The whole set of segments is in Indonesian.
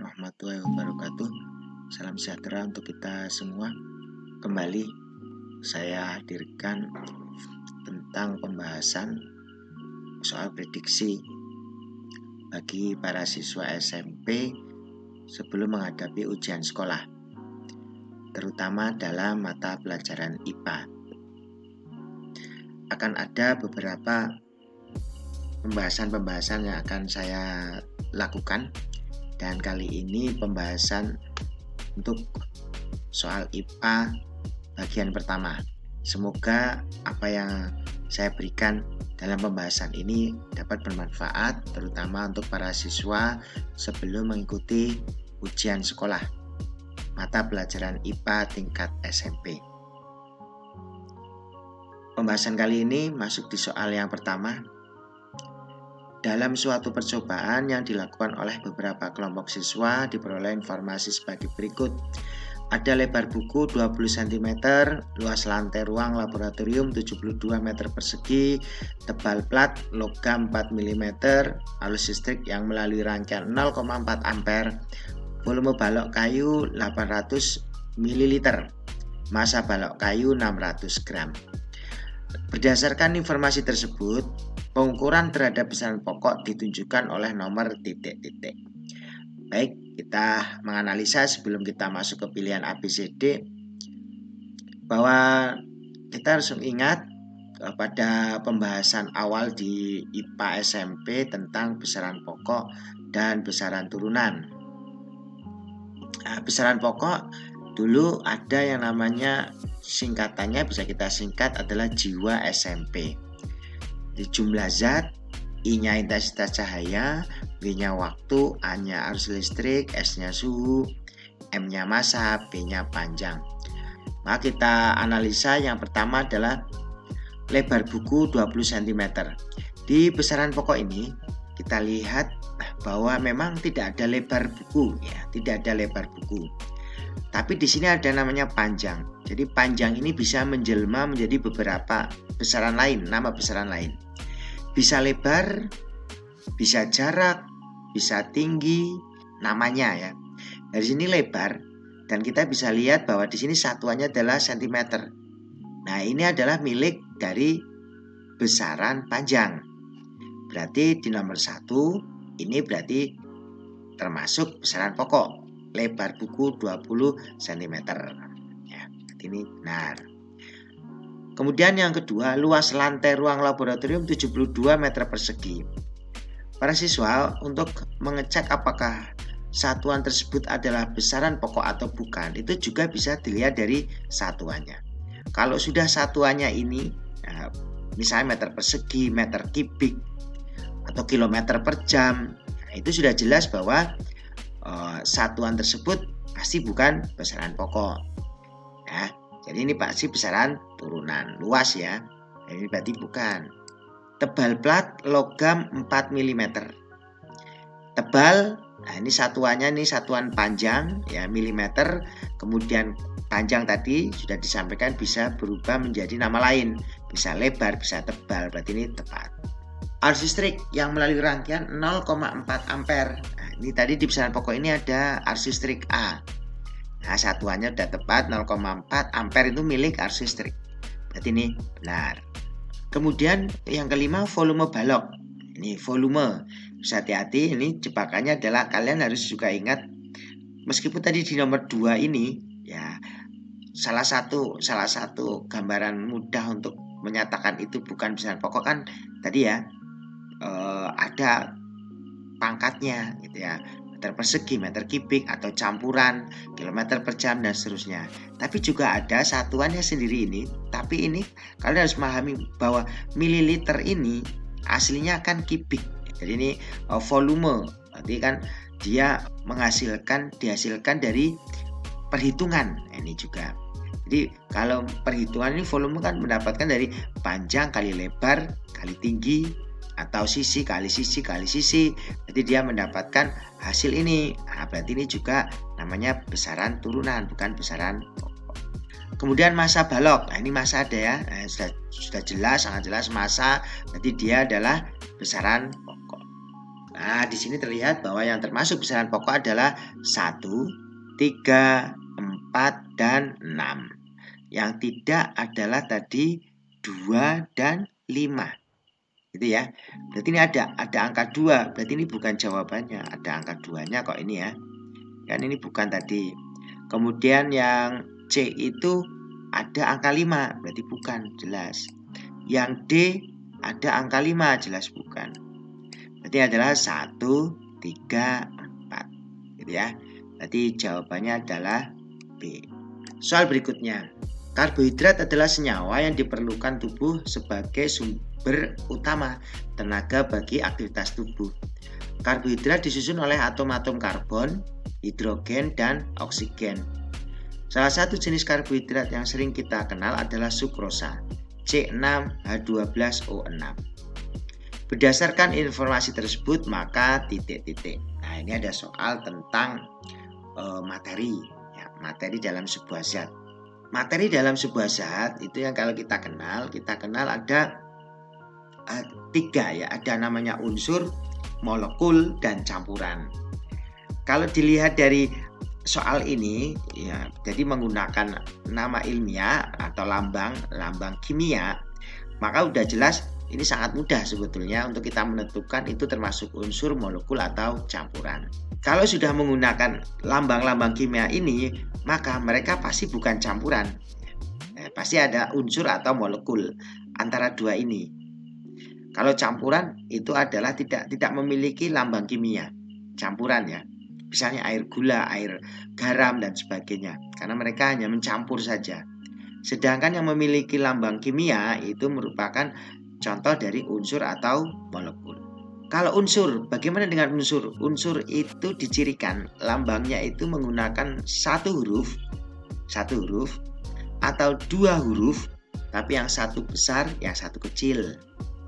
warahmatullahi wabarakatuh. Salam sejahtera untuk kita semua. Kembali saya hadirkan tentang pembahasan soal prediksi bagi para siswa SMP sebelum menghadapi ujian sekolah, terutama dalam mata pelajaran IPA. Akan ada beberapa pembahasan yang akan saya lakukan, dan kali ini pembahasan untuk soal IPA bagian pertama. Semoga apa yang saya berikan dalam pembahasan ini dapat bermanfaat, terutama untuk para siswa sebelum mengikuti ujian sekolah mata pelajaran IPA tingkat SMP. Pembahasan kali ini masuk di soal yang pertama. Dalam suatu percobaan yang dilakukan oleh beberapa kelompok siswa, diperoleh informasi sebagai berikut. Ada lebar buku 20 cm, luas lantai ruang laboratorium 72 meter persegi, tebal plat logam 4 mm, arus listrik yang melalui rangkaian 0,4 ampere, volume balok kayu 800 ml, massa balok kayu 600 gram. Berdasarkan informasi tersebut, pengukuran terhadap besaran pokok ditunjukkan oleh nomor titik-titik. Baik, kita menganalisa sebelum kita masuk ke pilihan ABCD bahwa kita harus ingat pada pembahasan awal di IPA SMP tentang besaran pokok dan besaran turunan. Besaran pokok dulu ada yang namanya, singkatannya bisa kita singkat adalah jiwa SMP. Di jumlah zat, I-nya intensitas cahaya, W-nya waktu, A-nya arus listrik, S-nya suhu, M-nya massa, B-nya panjang. Maka kita analisa yang pertama adalah lebar buku 20 cm. Di besaran pokok ini kita lihat bahwa memang tidak ada lebar buku, ya, tidak ada lebar buku. Tapi di sini ada namanya panjang. Jadi panjang ini bisa menjelma menjadi beberapa besaran lain, nama besaran lain. Bisa lebar, bisa jarak, bisa tinggi, namanya ya. Dari sini lebar, dan kita bisa lihat bahwa di sini satuannya adalah cm. Nah, ini adalah milik dari besaran panjang. Berarti di nomor 1 ini berarti termasuk besaran pokok. Lebar buku 20 cm. Ya, ini benar. Kemudian yang kedua, luas lantai ruang laboratorium 72 meter persegi. Para siswa untuk mengecek apakah satuan tersebut adalah besaran pokok atau bukan, itu juga bisa dilihat dari satuannya. Kalau sudah satuannya ini, misalnya meter persegi, meter kubik, atau kilometer per jam, itu sudah jelas bahwa satuan tersebut pasti bukan besaran pokok. Ya, jadi ini pasti besaran turunan, luas ya. Ini berarti bukan. Tebal plat logam 4 mm. Tebal, nah ini satuannya, ini satuan panjang ya, milimeter. Kemudian panjang tadi sudah disampaikan bisa berubah menjadi nama lain, bisa lebar, bisa tebal, berarti ini tepat. Arus listrik yang melalui rangkaian 0,4 ampere. Nah, ini tadi di besaran pokok ini ada arus listrik A. Nah, satuannya sudah tepat, 0,4 ampere itu milik arus listrik. Berarti ini benar. Kemudian yang kelima, volume balok. Ini volume. Bisa hati-hati, ini jebakannya adalah kalian harus juga ingat, meskipun tadi di nomor 2 ini ya salah satu gambaran mudah untuk menyatakan itu bukan besaran pokok kan tadi ya, ada pangkatnya gitu ya, meter persegi, meter kubik, atau campuran, kilometer per jam, dan seterusnya. Tapi juga ada satuannya sendiri ini. Tapi ini kalian harus memahami bahwa mililiter ini aslinya kan kubik. Jadi ini volume. Berarti kan dia dihasilkan dari perhitungan. Ini juga. Jadi kalau perhitungan ini volume kan mendapatkan dari panjang kali lebar kali tinggi, atau sisi kali sisi kali sisi. Jadi dia mendapatkan hasil ini. Nah, berarti ini juga namanya besaran turunan, bukan besaran pokok. Kemudian massa balok. Nah, ini massa ada ya. Nah, sudah jelas, sangat jelas massa. Berarti dia adalah besaran pokok. Nah, di sini terlihat bahwa yang termasuk besaran pokok adalah 1, 3, 4, dan 6. Yang tidak adalah tadi 2 dan 5. Gitu ya. Berarti ini ada angka 2. Berarti ini bukan jawabannya. Ada angka 2-nya kok ini ya. Kan ini bukan tadi. Kemudian yang C itu ada angka 5. Berarti bukan, jelas. Yang D ada angka 5, jelas bukan. Berarti adalah 1, 3, 4. Gitu ya. Berarti jawabannya adalah B. Soal berikutnya. Karbohidrat adalah senyawa yang diperlukan tubuh sebagai sumber utama tenaga bagi aktivitas tubuh. Karbohidrat disusun oleh atom-atom karbon, hidrogen, dan oksigen. Salah satu jenis karbohidrat yang sering kita kenal adalah sukrosa, C6H12O6. Berdasarkan informasi tersebut, maka titik-titik. Nah, ini ada soal tentang materi, ya, materi dalam sebuah zat. Materi dalam sebuah zat itu yang kalau kita kenal ada 3 ya, ada namanya unsur, molekul, dan campuran. Kalau dilihat dari soal ini ya, jadi menggunakan nama ilmiah atau lambang kimia, maka udah jelas ini sangat mudah sebetulnya untuk kita menentukan itu termasuk unsur, molekul, atau campuran. Kalau sudah menggunakan lambang-lambang kimia ini, maka mereka pasti bukan campuran. Pasti ada unsur atau molekul antara dua ini. Kalau campuran itu adalah tidak memiliki lambang kimia. Campuran ya. Misalnya air gula, air garam, dan sebagainya. Karena mereka hanya mencampur saja. Sedangkan yang memiliki lambang kimia itu merupakan contoh dari unsur atau molekul. Kalau unsur, bagaimana dengan unsur? Unsur itu dicirikan lambangnya itu menggunakan satu huruf atau 2 huruf, tapi yang satu besar, yang satu kecil.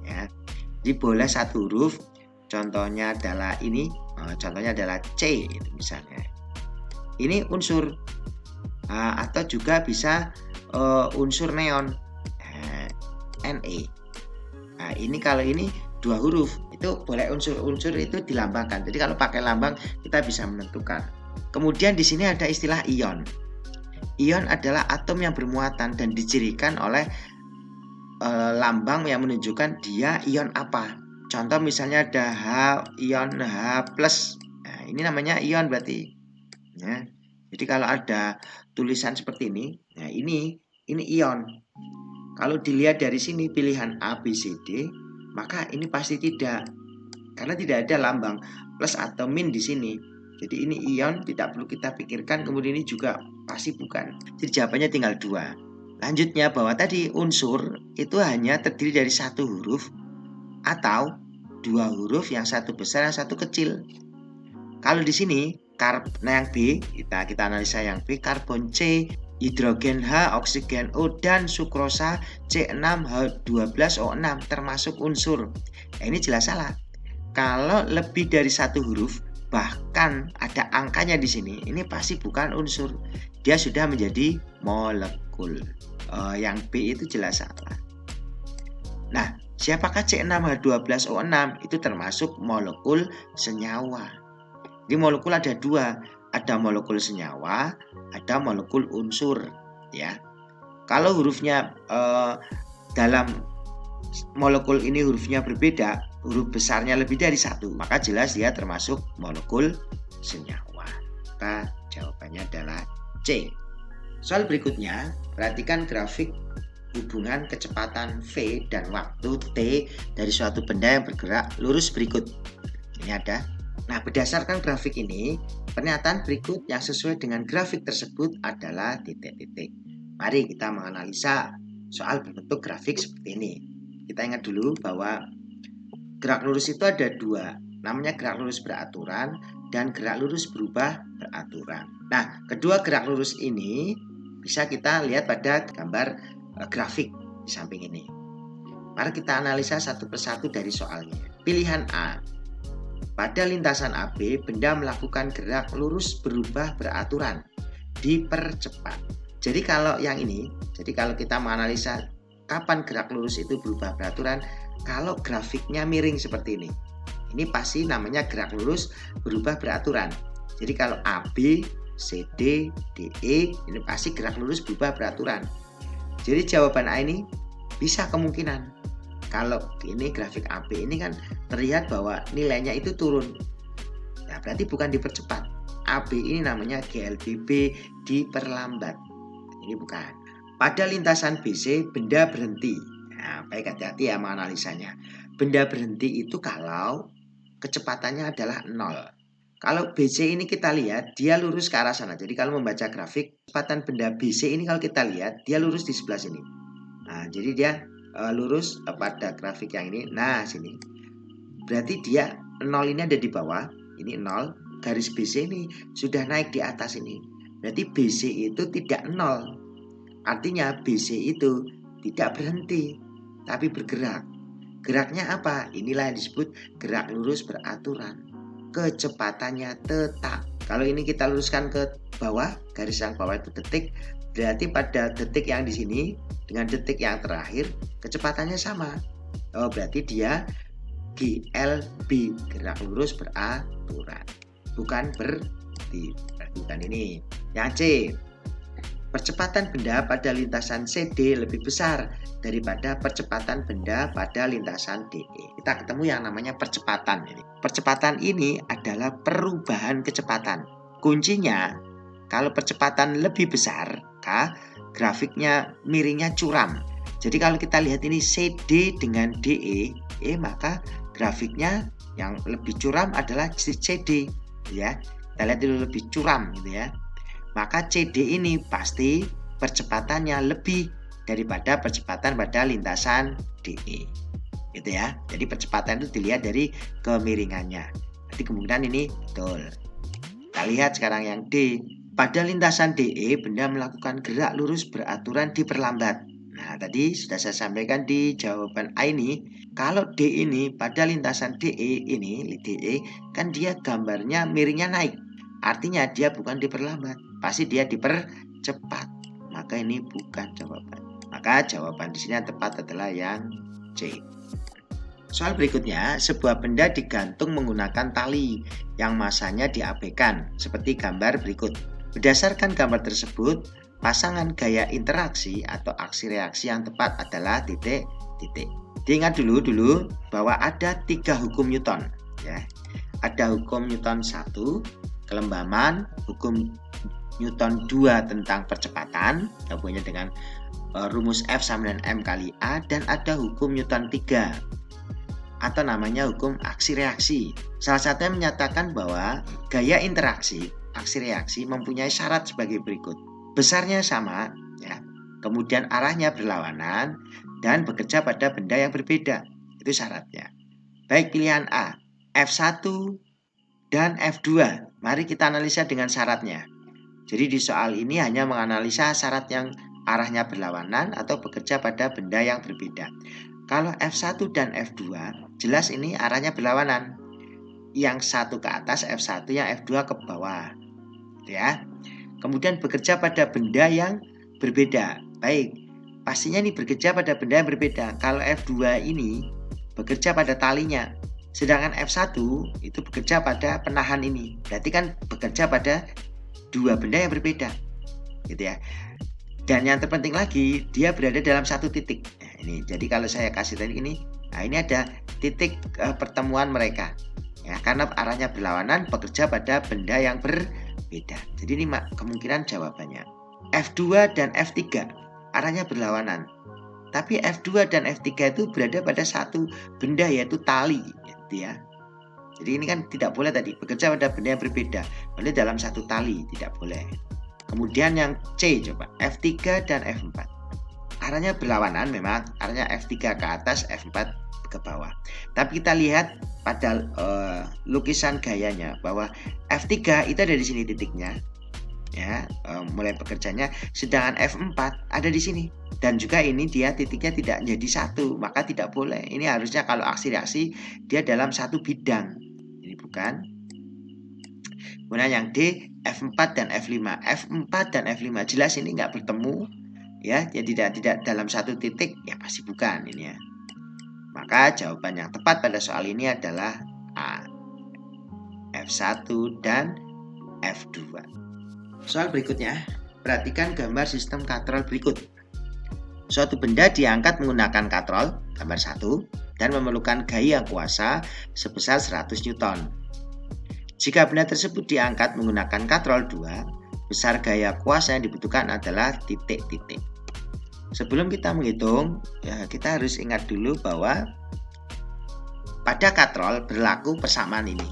Ya. Jadi boleh satu huruf, contohnya adalah ini, contohnya adalah C itu misalnya. Ini unsur, atau juga bisa unsur neon, Ne. Nah, ini kalau ini 2 huruf, itu boleh unsur-unsur itu dilambangkan. Jadi kalau pakai lambang kita bisa menentukan. Kemudian di sini ada istilah ion. Ion adalah atom yang bermuatan dan dicirikan oleh lambang yang menunjukkan dia ion apa. Contoh misalnya ada H, ion H+. Nah, ini namanya ion berarti. Ya. Jadi kalau ada tulisan seperti ini, nah ini ion. Kalau dilihat dari sini pilihan A, B, C, D, maka ini pasti tidak. Karena tidak ada lambang plus atau min di sini. Jadi ini ion, tidak perlu kita pikirkan. Kemudian ini juga pasti bukan. Jadi jawabannya tinggal 2. Lanjutnya bahwa tadi unsur itu hanya terdiri dari 1 huruf atau 2 huruf, yang satu besar, yang satu kecil. Kalau di sini yang B, kita analisa yang B, karbon C, hidrogen H, oksigen O, dan sukrosa C6H12O6 termasuk unsur. Nah, ini jelas salah. Kalau lebih dari 1 huruf, bahkan ada angkanya di sini, ini pasti bukan unsur. Dia sudah menjadi molekul. Yang B itu jelas salah. Nah, siapakah C6H12O6? Itu termasuk molekul senyawa. Di molekul ada 2, ada molekul senyawa, ada molekul unsur, ya. Kalau hurufnya dalam molekul ini hurufnya berbeda, huruf besarnya lebih dari 1, maka jelas dia termasuk molekul senyawa. Maka jawabannya adalah C. Soal berikutnya, perhatikan grafik hubungan kecepatan V dan waktu T dari suatu benda yang bergerak lurus berikut. Ini ada. Nah, berdasarkan grafik ini, pernyataan berikut yang sesuai dengan grafik tersebut adalah titik-titik. Mari kita menganalisa soal berbentuk grafik seperti ini. Kita ingat dulu bahwa gerak lurus itu ada 2, namanya gerak lurus beraturan dan gerak lurus berubah beraturan. Nah, kedua gerak lurus ini bisa kita lihat pada gambar grafik di samping ini. Mari kita analisa satu persatu dari soalnya. Pilihan A. Pada lintasan AB, benda melakukan gerak lurus berubah beraturan, dipercepat. Jadi kalau yang ini, kalau kita menganalisa kapan gerak lurus itu berubah beraturan, kalau grafiknya miring seperti ini. Ini pasti namanya gerak lurus berubah beraturan. Jadi kalau AB, CD, DE ini pasti gerak lurus berubah beraturan. Jadi jawaban A ini bisa kemungkinan. Kalau ini grafik AB ini kan terlihat bahwa nilainya itu turun. Nah, berarti bukan dipercepat. AB ini namanya GLBB diperlambat. Ini bukan. Pada lintasan BC benda berhenti. Nah, baik hati-hati ya menganalisanya. Benda berhenti itu kalau kecepatannya adalah 0. Kalau BC ini kita lihat dia lurus ke arah sana. Jadi kalau membaca grafik kecepatan benda BC ini kalau kita lihat dia lurus di sebelah sini. Nah, jadi dia lurus pada grafik yang ini. Nah, sini. Berarti dia 0 ini ada di bawah. Ini 0. Garis BC ini sudah naik di atas ini. Berarti BC itu tidak 0. Artinya BC itu tidak berhenti, tapi bergerak. Geraknya apa? Inilah yang disebut gerak lurus beraturan. Kecepatannya tetap. Kalau ini kita luruskan ke bawah, garis yang bawah itu detik, berarti pada detik yang di sini dengan detik yang terakhir kecepatannya sama. Oh, berarti dia GLB, gerak lurus beraturan. Bukan berhenti. Bukan ini. Yang C, percepatan benda pada lintasan CD lebih besar daripada percepatan benda pada lintasan DE. Kita ketemu yang namanya percepatan ini. Percepatan ini adalah perubahan kecepatan. Kuncinya kalau percepatan lebih besar, grafiknya miringnya curam. Jadi kalau kita lihat ini CD dengan DE, maka grafiknya yang lebih curam adalah CD, ya. Kita lihat dulu lebih curam gitu ya. Maka CD ini pasti percepatannya lebih daripada percepatan pada lintasan DE. Gitu ya. Jadi percepatan itu dilihat dari kemiringannya. Jadi kemungkinan ini betul. Kita lihat sekarang yang D. Pada lintasan DE benda melakukan gerak lurus beraturan diperlambat. Nah, tadi sudah saya sampaikan di jawaban A ini, kalau D ini pada lintasan DE ini, DE kan dia gambarnya miringnya naik. Artinya dia bukan diperlambat, pasti dia dipercepat. Maka ini bukan jawaban. Maka jawaban di sini yang tepat adalah yang C. Soal berikutnya, sebuah benda digantung menggunakan tali yang masanya diabaikan, seperti gambar berikut. Berdasarkan gambar tersebut, pasangan gaya interaksi atau aksi reaksi yang tepat adalah titik-titik. Diingat dulu bahwa ada 3 hukum Newton, ya. Ada hukum Newton 1, kelembaman, hukum Newton 2 tentang percepatan, hubungannya dengan rumus F sama dengan M kali A, dan ada hukum Newton 3 atau namanya hukum aksi reaksi. Salah satunya menyatakan bahwa gaya interaksi, aksi reaksi mempunyai syarat sebagai berikut. Besarnya sama, ya. Kemudian arahnya berlawanan dan bekerja pada benda yang berbeda. Itu syaratnya. Baik pilihan A, F1 dan F2. Mari kita analisa dengan syaratnya. Jadi di soal ini hanya menganalisa syarat yang arahnya berlawanan atau bekerja pada benda yang berbeda. Kalau F1 dan F2, jelas ini arahnya berlawanan. Yang satu ke atas F1, yang F2 ke bawah. Ya. Kemudian bekerja pada benda yang berbeda. Baik, pastinya ini bekerja pada benda yang berbeda. Kalau F2 ini bekerja pada talinya. Sedangkan F1 itu bekerja pada penahan ini. Berarti kan bekerja pada 2 benda yang berbeda. Gitu ya. Dan yang terpenting lagi, dia berada dalam satu titik. Nah, ini. Jadi kalau saya kasih tadi ini, nah ini ada titik pertemuan mereka. Ya, karena arahnya berlawanan, bekerja pada benda yang berbeda. Jadi ini kemungkinan jawabannya. F2 dan F3 arahnya berlawanan. Tapi F2 dan F3 itu berada pada satu benda yaitu tali, gitu ya. Jadi ini kan tidak boleh tadi bekerja pada benda yang berbeda. Boleh dalam satu tali, tidak boleh. Kemudian yang C coba, F3 dan F4. Arahnya berlawanan memang, arahnya F3 ke atas, F4 ke bawah. Tapi kita lihat pada lukisan gayanya bahwa F3 itu ada di sini titiknya. Ya, mulai bekerjanya, sedangkan F4 ada di sini. Dan juga ini dia titiknya tidak jadi satu, maka tidak boleh. Ini harusnya kalau aksi reaksi dia dalam satu bidang. Ini bukan. Kemudian yang D, F4 dan F5. F4 dan F5 jelas ini nggak bertemu, ya, jadi tidak dalam satu titik, ya pasti bukan ini ya. Maka jawaban yang tepat pada soal ini adalah A, F1 dan F2. Soal berikutnya, perhatikan gambar sistem katrol berikut. Suatu benda diangkat menggunakan katrol, gambar 1, dan memerlukan gaya kuasa sebesar 100 Newton. Jika benda tersebut diangkat menggunakan katrol 2, besar gaya kuasa yang dibutuhkan adalah titik-titik. Sebelum kita menghitung, ya, kita harus ingat dulu bahwa pada katrol berlaku persamaan ini.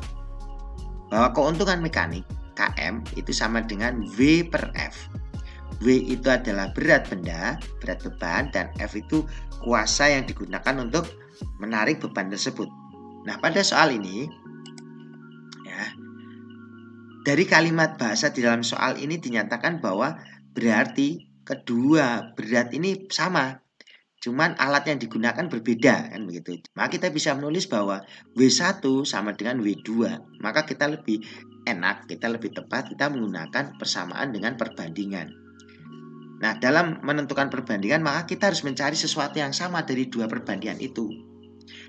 Bahwa keuntungan mekanik Km itu sama dengan V per F. W itu adalah berat benda, berat beban, dan F itu kuasa yang digunakan untuk menarik beban tersebut. Nah, pada soal ini, ya, dari kalimat bahasa di dalam soal ini dinyatakan bahwa berarti kedua berat ini sama, cuman alat yang digunakan berbeda, kan begitu. Maka kita bisa menulis bahwa W1 sama dengan W2. Maka kita lebih enak, kita lebih tepat, kita menggunakan persamaan dengan perbandingan. Nah, dalam menentukan perbandingan, maka kita harus mencari sesuatu yang sama dari dua perbandingan itu.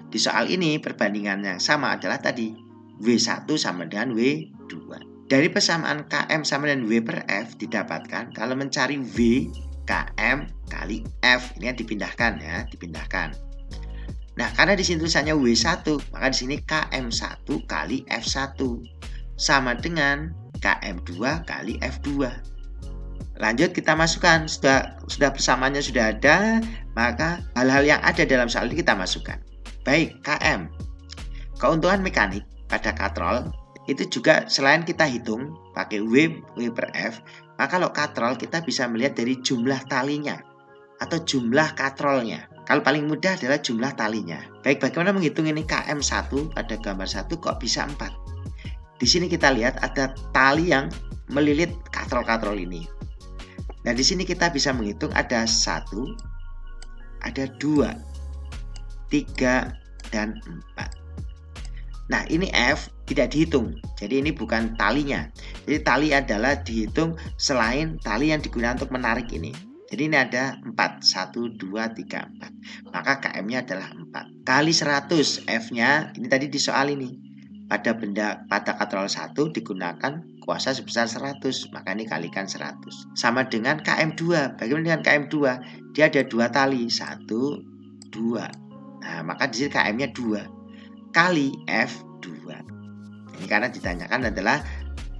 Di soal ini, perbandingan yang sama adalah tadi W1 sama dengan W2. Dari persamaan Km sama dengan W per F didapatkan kalau mencari V, Km kali F. Ini yang dipindahkan, ya, dipindahkan. Nah, karena di sini tulisannya W1, maka di sini Km1 kali F1 sama dengan Km2 kali F2. Lanjut kita masukkan, sudah persamaannya sudah ada, maka hal-hal yang ada dalam soal ini kita masukkan. Baik, Km. Keuntungan mekanik pada katrol itu juga selain kita hitung pakai W per F, maka kalau katrol kita bisa melihat dari jumlah talinya atau jumlah katrolnya. Kalau paling mudah adalah jumlah talinya. Baik, bagaimana menghitung ini Km1 pada gambar 1 kok bisa 4? Di sini kita lihat ada tali yang melilit katrol-katrol ini. Nah, di sini kita bisa menghitung ada 1, ada 2, 3, dan 4. Nah, ini F tidak dihitung. Jadi ini bukan talinya. Jadi tali adalah dihitung selain tali yang digunakan untuk menarik ini. Jadi ini ada 4, 1, 2, 3, 4. Maka Km-nya adalah 4. Kali 100 F-nya, ini tadi di soal ini. Pada katrol 1 digunakan kuasa sebesar 100, maka ini kalikan 100. Sama dengan Km2. Bagaimana dengan Km2? Dia ada 2 tali, 1, 2. Nah, maka di sini Km-nya 2 kali F2. Ini karena ditanyakan adalah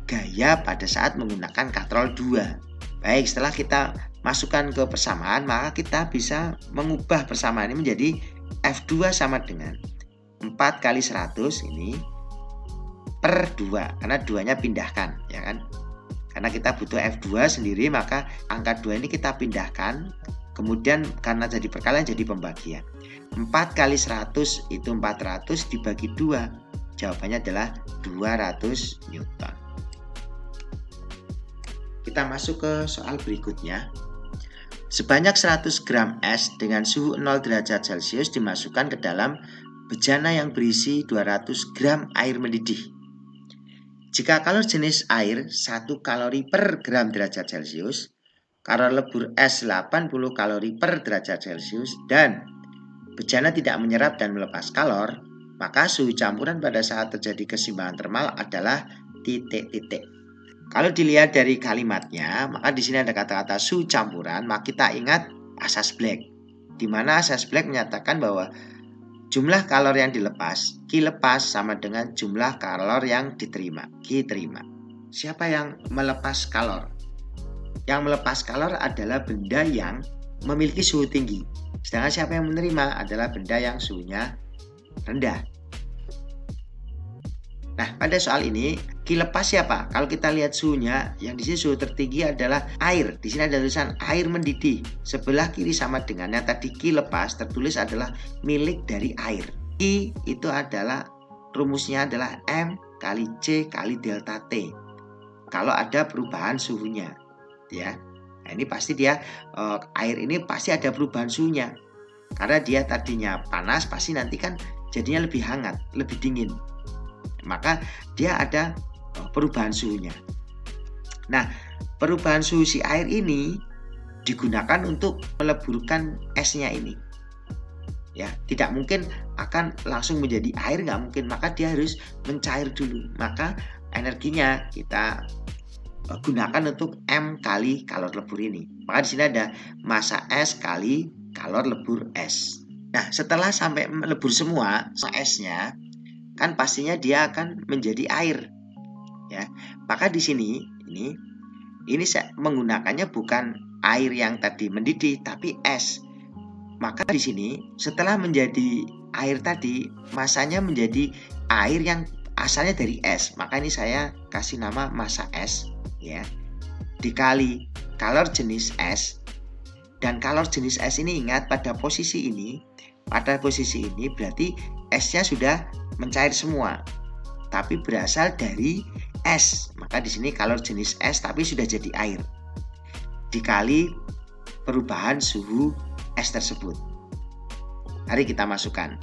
gaya pada saat menggunakan katrol 2. Baik, setelah kita masukkan ke persamaan, maka kita bisa mengubah persamaan ini menjadi F2 sama dengan 4 kali 100 ini per 2, karena 2-nya pindahkan, ya kan? Karena kita butuh F2 sendiri, maka angka 2 ini kita pindahkan, kemudian karena jadi perkalian jadi pembagian. 4 kali 100 itu 400 dibagi 2, jawabannya adalah 200 Newton. Kita masuk ke soal berikutnya. Sebanyak 100 gram es dengan suhu 0 derajat Celcius dimasukkan ke dalam bejana yang berisi 200 gram air mendidih. Jika kalori jenis air 1 kalori per gram derajat Celcius, kalori lebur es 80 kalori per derajat Celcius, dan bejana tidak menyerap dan melepas kalor, maka suhu campuran pada saat terjadi keseimbangan termal adalah titik-titik. Kalau dilihat dari kalimatnya, maka di sini ada kata-kata suhu campuran, maka kita ingat asas Black, di mana asas Black menyatakan bahwa jumlah kalor yang dilepas, Q lepas sama dengan jumlah kalor yang diterima, Q terima. Siapa yang melepas kalor? Yang melepas kalor adalah benda yang memiliki suhu tinggi. Sedangkan siapa yang menerima adalah benda yang suhunya rendah. Nah, pada soal ini, Q lepas siapa? Kalau kita lihat suhunya, yang di sini suhu tertinggi adalah air. Di sini ada tulisan air mendidih. Sebelah kiri sama dengan yang tadi Q lepas tertulis adalah milik dari air. Q itu adalah rumusnya adalah M kali C kali delta T. Kalau ada perubahan suhunya, ya. Nah, ini pasti dia air ini pasti ada perubahan suhunya. Karena dia tadinya panas, pasti nanti kan jadinya lebih hangat, lebih dingin. Maka dia ada perubahan suhunya. Nah, perubahan suhu si air ini digunakan untuk meleburkan esnya ini. ya, tidak mungkin akan langsung menjadi air, nggak mungkin, maka dia harus mencair dulu. Maka energinya kita gunakan untuk M kali kalor lebur ini. Maka di sini ada massa S kali kalor lebur S. Nah, setelah sampai melebur semua S-nya, kan pastinya dia akan menjadi air, ya. Maka di sini ini saya menggunakannya bukan air yang tadi mendidih, tapi es. Maka di sini setelah menjadi air tadi, masanya menjadi air yang asalnya dari es. Maka ini saya kasih nama massa es, ya, dikali kalor jenis es. Dan kalor jenis es ini, ingat, pada posisi ini berarti esnya sudah mencair semua, tapi berasal dari es. Maka di sini kalor jenis es tapi sudah jadi air, dikali perubahan suhu es tersebut. Mari kita masukkan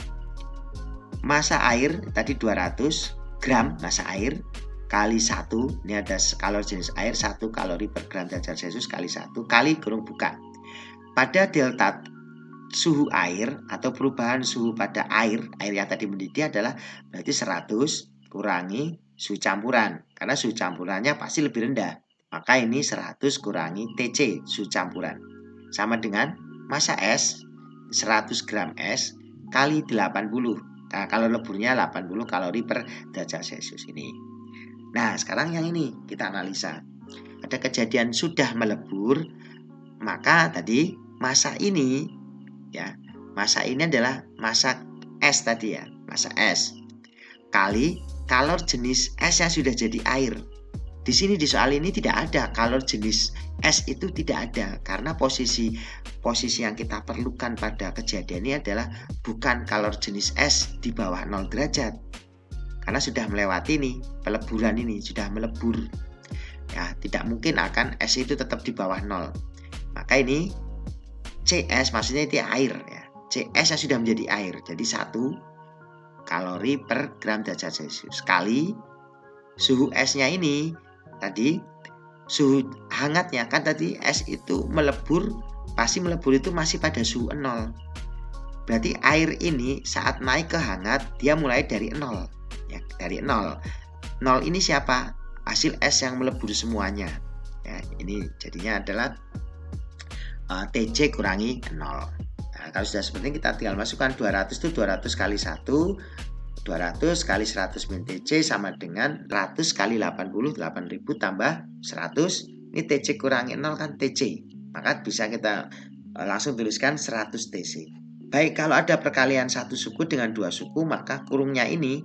massa air tadi 200 gram massa air kali 1, ini ada kalor jenis air 1 kalori per gram derajat Celcius kali 1 kali kurung buka. Pada delta suhu air atau perubahan suhu pada air yang tadi mendidih adalah berarti 100 kurangi suhu campuran, karena suhu campurannya pasti lebih rendah. Maka ini 100 kurangi TC suhu campuran sama dengan massa es 100 gram es kali 80. Nah, kalau leburnya 80 kalori per derajat Celcius ini. Nah, sekarang yang ini kita analisa. Ada kejadian sudah melebur, maka tadi massa ini, ya, massa ini adalah massa es tadi, ya, massa es kali kalor jenis es yang sudah jadi air. Di sini di soal ini tidak ada kalor jenis es, itu tidak ada, karena posisi yang kita perlukan pada kejadian ini adalah bukan kalor jenis es di bawah 0 derajat, karena sudah melewati nih peleburan ini, sudah melebur, ya, tidak mungkin akan es itu tetap di bawah 0. Maka ini CS maksudnya itu air, ya. CS yang sudah menjadi air, jadi 1 kalori per gram derajat Celcius kali suhu esnya ini tadi, suhu hangatnya, kan tadi es itu melebur, pasti melebur itu masih pada suhu 0. Berarti air ini saat naik ke hangat dia mulai dari 0, ya, dari 0. 0 ini siapa? Hasil es yang melebur semuanya, ya. Ini jadinya adalah TC kurangi 0. Nah, kalau sudah seperti ini kita tinggal masukkan 200 itu 200 kali 1, 200 kali 100 min TC sama dengan 100 kali 80, 8000 tambah 100. Ini TC kurangi 0 kan TC. Maka bisa kita langsung tuliskan 100 TC. Baik, kalau ada perkalian satu suku dengan dua suku, maka kurungnya ini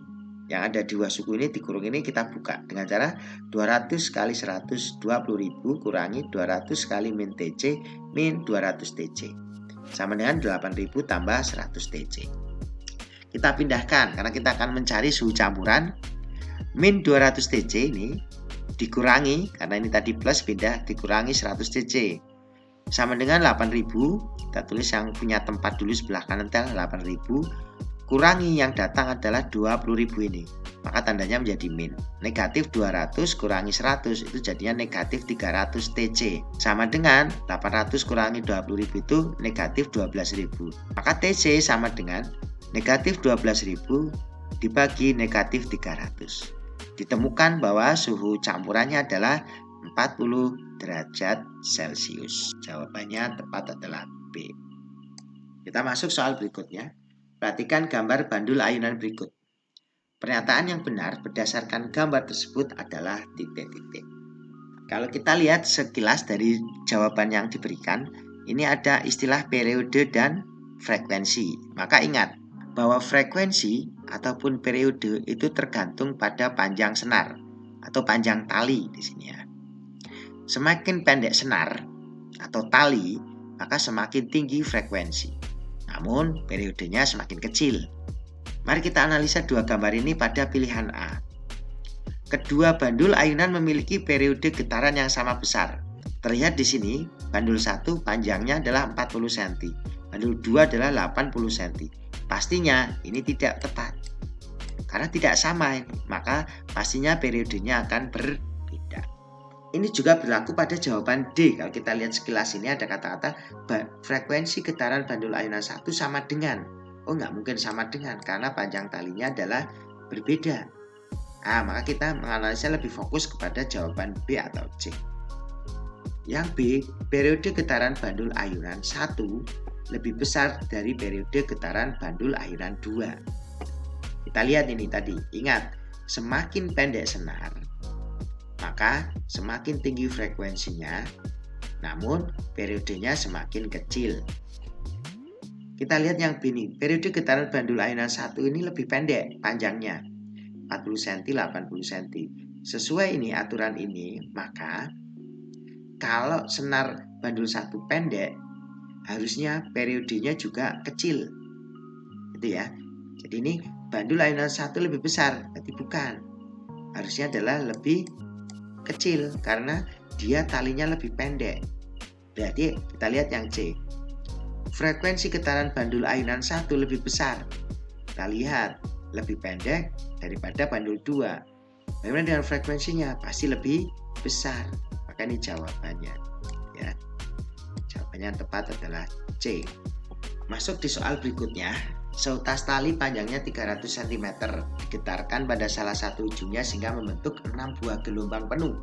yang ada di dua suku ini, di kurung ini kita buka dengan cara 200 kali 120.000 kurangi 200 kali min TC min 200 TC sama dengan 8.000 tambah 100 TC. Kita pindahkan karena kita akan mencari suhu campuran. Min 200 TC ini dikurangi, karena ini tadi plus, pindah dikurangi 100 TC sama dengan 8.000. Kita tulis yang punya tempat dulu sebelah kanan, 8.000 kurangi yang datang adalah 20.000 ini, maka tandanya menjadi min. Negatif 200 kurangi 100 itu jadinya negatif 300 TC sama dengan 800 kurangi 20.000 itu negatif 12.000. Maka TC sama dengan negatif 12.000 dibagi negatif 300. Ditemukan bahwa suhu campurannya adalah 40 derajat Celcius. Jawabannya tepat adalah B. Kita masuk soal berikutnya. Perhatikan gambar bandul ayunan berikut. Pernyataan yang benar berdasarkan gambar tersebut adalah titik-titik. Kalau kita lihat sekilas dari jawaban yang diberikan, ini ada istilah periode dan frekuensi. Maka ingat bahwa frekuensi ataupun periode itu tergantung pada panjang senar atau panjang tali di sini, ya. Semakin pendek senar atau tali, maka semakin tinggi frekuensi. Namun periodenya semakin kecil. Mari kita analisa dua gambar ini pada pilihan A. Kedua bandul ayunan memiliki periode getaran yang sama besar. Terlihat di sini, bandul 1 panjangnya adalah 40 cm, bandul 2 adalah 80 cm. Pastinya ini tidak tepat, karena tidak sama ini, maka pastinya periodenya akan berbeda. Ini juga berlaku pada jawaban D. Kalau kita lihat sekilas ini ada kata-kata frekuensi getaran bandul ayunan 1 sama dengan. Oh, nggak mungkin sama dengan karena panjang talinya adalah berbeda. Nah, maka kita menganalisa lebih fokus kepada jawaban B atau C. Yang B, periode getaran bandul ayunan 1 lebih besar dari periode getaran bandul ayunan 2. Kita lihat ini tadi, ingat, semakin pendek senar, maka semakin tinggi frekuensinya, namun periodenya semakin kecil. Kita lihat yang B ini, periode getaran bandul ayunan 1 ini lebih pendek panjangnya, 40 cm, 80 cm. Sesuai ini aturan ini, maka kalau senar bandul 1 pendek, harusnya periodenya juga kecil. Gitu ya. Jadi ini bandul ayunan 1 lebih besar, tapi bukan. Harusnya adalah lebih kecil karena dia talinya lebih pendek. Berarti kita lihat yang C. Frekuensi getaran bandul ayunan 1 lebih besar. Kita lihat lebih pendek daripada bandul 2. Bagaimana dengan frekuensinya? Pasti lebih besar. Maka ini jawabannya. Ya. Jawabannya yang tepat adalah C. Masuk di soal berikutnya. Seutas tali panjangnya 300 cm digetarkan pada salah satu ujungnya sehingga membentuk 6 buah gelombang penuh.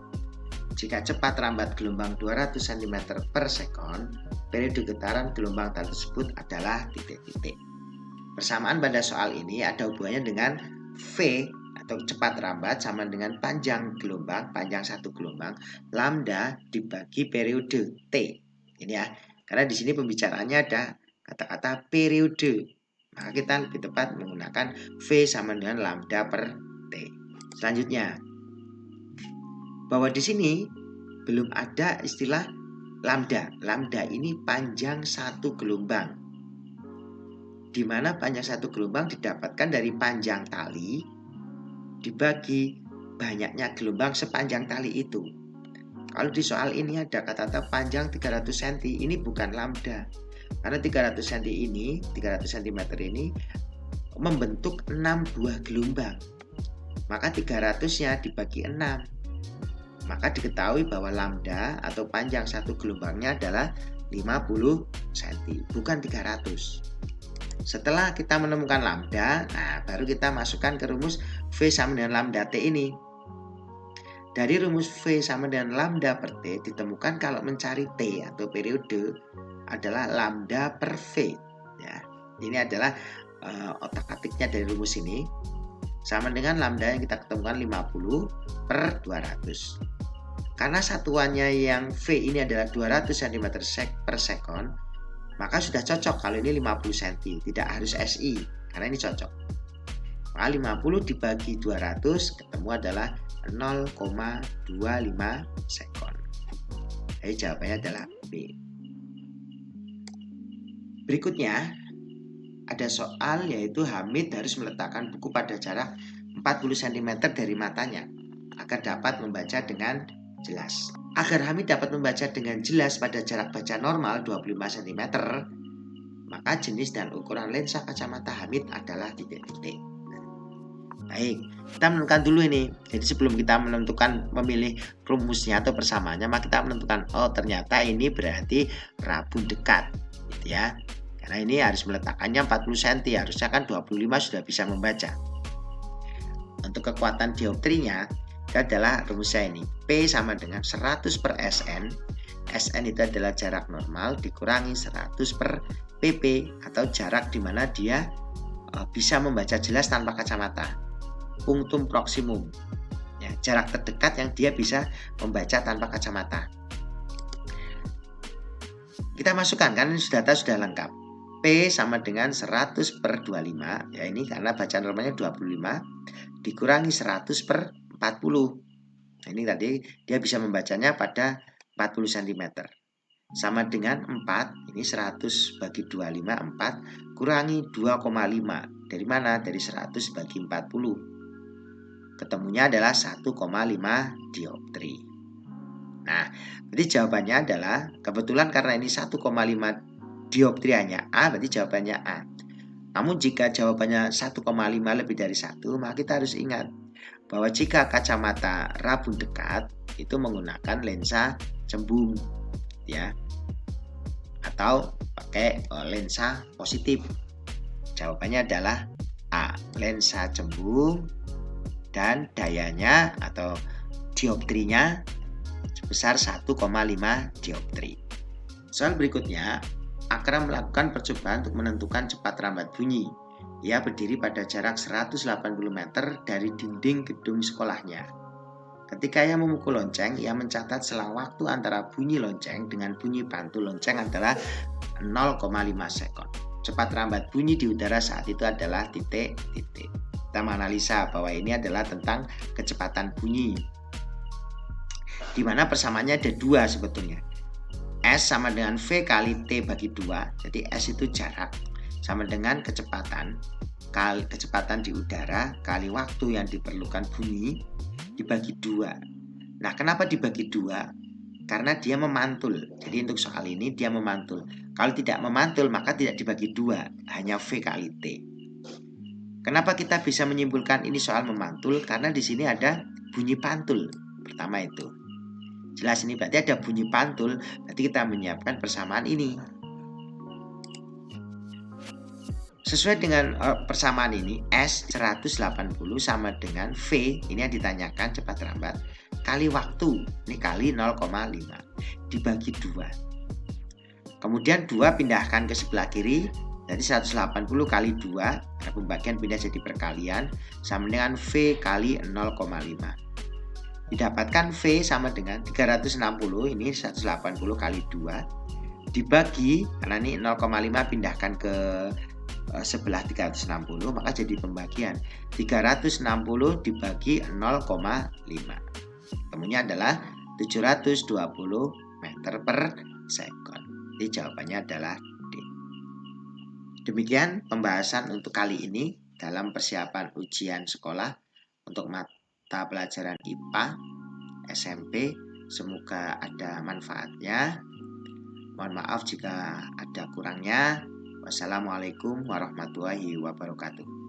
Jika cepat rambat gelombang 200 cm per sekon, periode getaran gelombang tali tersebut adalah titik-titik. Persamaan pada soal ini ada hubungannya dengan V atau cepat rambat sama dengan panjang gelombang, panjang satu gelombang, lambda dibagi periode T. Ini ya, karena di sini pembicaraannya ada kata-kata periode. Maka kita lebih tepat menggunakan V sama dengan lambda per T. Selanjutnya, bahwa di sini belum ada istilah lambda. Lambda ini panjang satu gelombang, di mana panjang satu gelombang didapatkan dari panjang tali dibagi banyaknya gelombang sepanjang tali itu. Kalau di soal ini ada kata-kata panjang 300 cm, ini bukan lambda. Karena 300 cm ini, 300 cm ini membentuk 6 buah gelombang. Maka 300-nya dibagi 6. Maka diketahui bahwa lambda atau panjang satu gelombangnya adalah 50 cm, bukan 300. Setelah kita menemukan lambda, nah baru kita masukkan ke rumus V sama dengan lambda T ini. Dari rumus V sama dengan lambda per T ditemukan kalau mencari T atau periode adalah lambda per V. Ya, ini adalah otak-atiknya dari rumus ini. Sama dengan lambda yang kita ketemukan 50 per 200. Karena satuannya yang V ini adalah 200 cm per sekon, maka sudah cocok kalau ini 50 cm, tidak harus SI, karena ini cocok. Maka 50 dibagi 200 ketemu adalah 0,25 sekon. Jadi jawabannya adalah B. Berikutnya, ada soal yaitu Hamid harus meletakkan buku pada jarak 40 cm dari matanya agar dapat membaca dengan jelas. Agar Hamid dapat membaca dengan jelas pada jarak baca normal 25 cm, maka jenis dan ukuran lensa kacamata Hamid adalah titik-titik. Baik, kita menentukan dulu ini. Jadi sebelum kita menentukan memilih rumusnya atau persamaannya, maka kita menentukan, oh ternyata ini berarti rabun dekat, gitu ya. Karena ini harus meletakkannya 40 cm, harusnya kan 25 sudah bisa membaca. Untuk kekuatan dioptrinya, itu adalah rumusnya ini. P sama dengan 100 per SN. SN itu adalah jarak normal dikurangi 100 per PP atau jarak di mana dia bisa membaca jelas tanpa kacamata. Punctum proximum. Ya, jarak terdekat yang dia bisa membaca tanpa kacamata. Kita masukkan kan ini data sudah lengkap. P sama dengan 100 per 25. Ya ini karena bacaan normalnya 25 dikurangi 100 per 40. Nah, ini tadi dia bisa membacanya pada 40 cm. Sama dengan 4, ini 100 bagi 25, 4, kurangi 2,5. Dari mana? Dari 100 bagi 40. Ketemunya adalah 1,5 dioptri. Nah, berarti jawabannya adalah, kebetulan karena ini 1,5 dioptri hanya A, berarti jawabannya A. Namun jika jawabannya 1,5 lebih dari 1, maka kita harus ingat bahwa jika kacamata rabun dekat itu menggunakan lensa cembung, ya, atau pakai lensa positif. Jawabannya adalah A. Lensa cembung dan dayanya atau dioptrinya sebesar 1,5 dioptri. Soal berikutnya, Akram melakukan percobaan untuk menentukan cepat rambat bunyi. Ia berdiri pada jarak 180 meter dari dinding gedung sekolahnya. Ketika ia memukul lonceng, ia mencatat selang waktu antara bunyi lonceng dengan bunyi pantul lonceng adalah 0,5 sekon. Cepat rambat bunyi di udara saat itu adalah titik. Kita menganalisa bahwa ini adalah tentang kecepatan bunyi, di mana persamaannya ada dua sebetulnya. S sama dengan V kali T bagi 2. Jadi S itu jarak sama dengan kecepatan kali kecepatan di udara kali waktu yang diperlukan bunyi dibagi 2. Nah, kenapa dibagi 2? Karena dia memantul. Jadi untuk soal ini dia memantul. Kalau tidak memantul maka tidak dibagi 2, hanya V kali T. Kenapa kita bisa menyimpulkan ini soal memantul? Karena di sini ada bunyi pantul. Pertama itu. Jelas ini berarti ada bunyi pantul, berarti kita menyiapkan persamaan ini. Sesuai dengan persamaan ini, S 180 sama dengan V, ini yang ditanyakan cepat rambat, kali waktu, ini kali 0,5, dibagi 2. Kemudian 2 pindahkan ke sebelah kiri, jadi 180 kali 2, pembagian pindah jadi perkalian, sama dengan V kali 0,5. Didapatkan V sama dengan 360, ini 180 kali 2 dibagi, karena ini 0,5 pindahkan ke sebelah 360, maka jadi pembagian 360 dibagi 0,5. Temunya adalah 720 meter per sekon. Jadi jawabannya adalah D. Demikian pembahasan untuk kali ini dalam persiapan ujian sekolah untuk mata pelajaran IPA SMP. Semoga ada manfaatnya. Mohon maaf jika ada kurangnya. Wassalamualaikum warahmatullahi wabarakatuh.